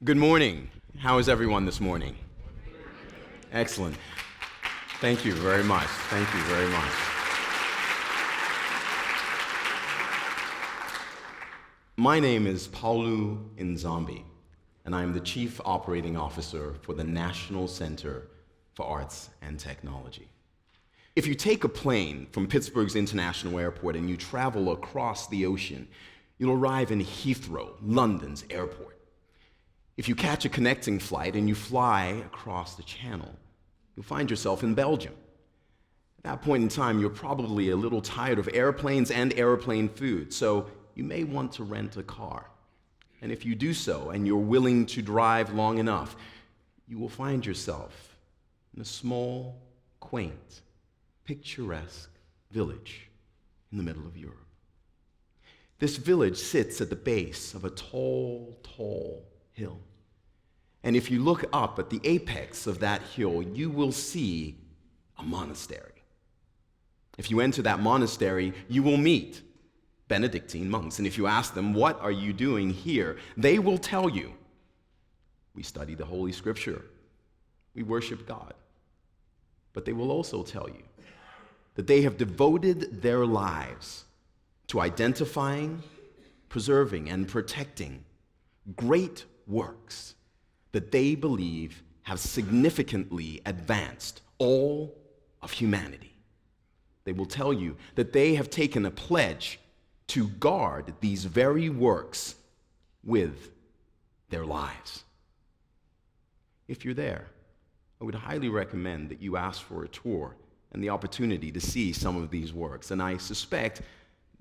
Good morning. How is everyone this morning? Excellent. Thank you very much. Thank you very much. My name is Paulo Nzambi, and I am the Chief Operating Officer for the National Center for Arts and Technology. If you take a plane from Pittsburgh's International Airport and you travel across the ocean, you'll arrive in Heathrow, London's airport. If you catch a connecting flight and you fly across the channel, you'll find yourself in Belgium. At that point in time, you're probably a little tired of airplanes and airplane food, so you may want to rent a car. And if you do so, and you're willing to drive long enough, you will find yourself in a small, quaint, picturesque village in the middle of Europe. This village sits at the base of a tall, tall hill. And if you look up at the apex of that hill, you will see a monastery. If you enter that monastery, you will meet Benedictine monks. And if you ask them, "What are you doing here?" they will tell you, "We study the Holy Scripture. We worship God." But they will also tell you that they have devoted their lives to identifying, preserving, and protecting great works that they believe have significantly advanced all of humanity. They will tell you that they have taken a pledge to guard these very works with their lives. If you're there, I would highly recommend that you ask for a tour and the opportunity to see some of these works, and I suspect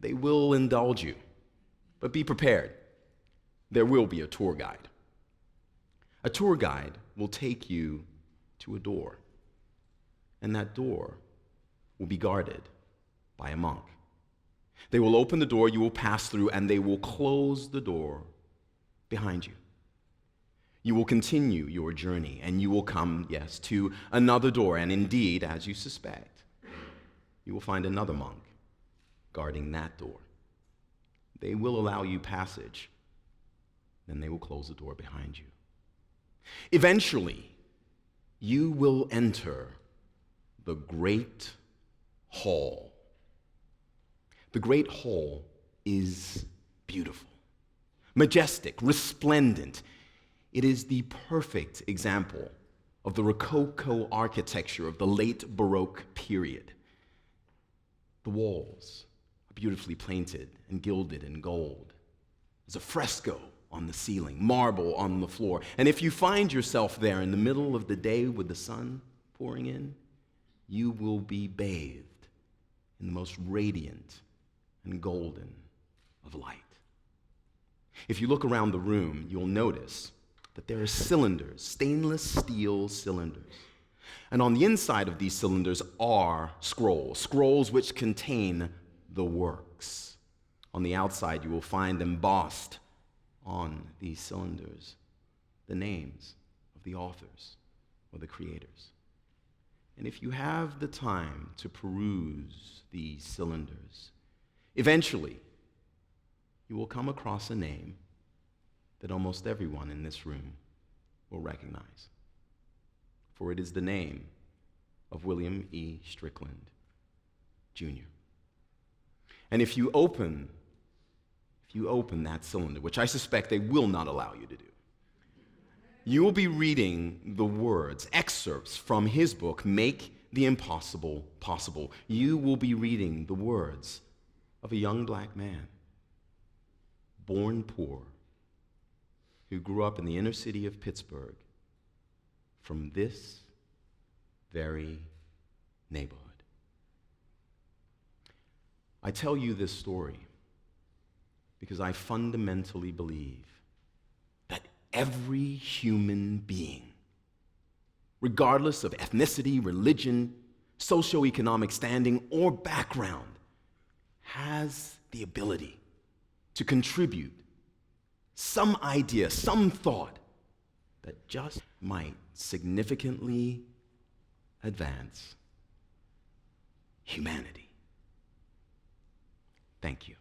they will indulge you. But be prepared. There will be a tour guide. A tour guide will take you to a door, and that door will be guarded by a monk. They will open the door you will pass through, and they will close the door behind you. You will continue your journey, and you will come, yes, to another door, and indeed, as you suspect, you will find another monk guarding that door. They will allow you passage, then they will close the door behind you. Eventually, you will enter the Great Hall. The Great Hall is beautiful, majestic, resplendent. It is the perfect example of the Rococo architecture of the late Baroque period. The walls are beautifully painted and gilded in gold. There's a fresco on the ceiling, marble on the floor. And if you find yourself there in the middle of the day with the sun pouring in, you will be bathed in the most radiant and golden of light. If you look around the room, you'll notice that there are cylinders, stainless steel cylinders. And on the inside of these cylinders are scrolls which contain the works. On the outside, you will find embossed on these cylinders the names of the authors or the creators. And if you have the time to peruse these cylinders, eventually you will come across a name that almost everyone in this room will recognize. For it is the name of William E. Strickland, Jr. And if you open that cylinder, which I suspect they will not allow you to do, you will be reading the words, excerpts from his book, Make the Impossible Possible. You will be reading the words of a young black man, born poor, who grew up in the inner city of Pittsburgh from this very neighborhood. I tell you this story because I fundamentally believe that every human being, regardless of ethnicity, religion, socioeconomic standing, or background, has the ability to contribute some idea, some thought that just might significantly advance humanity. Thank you.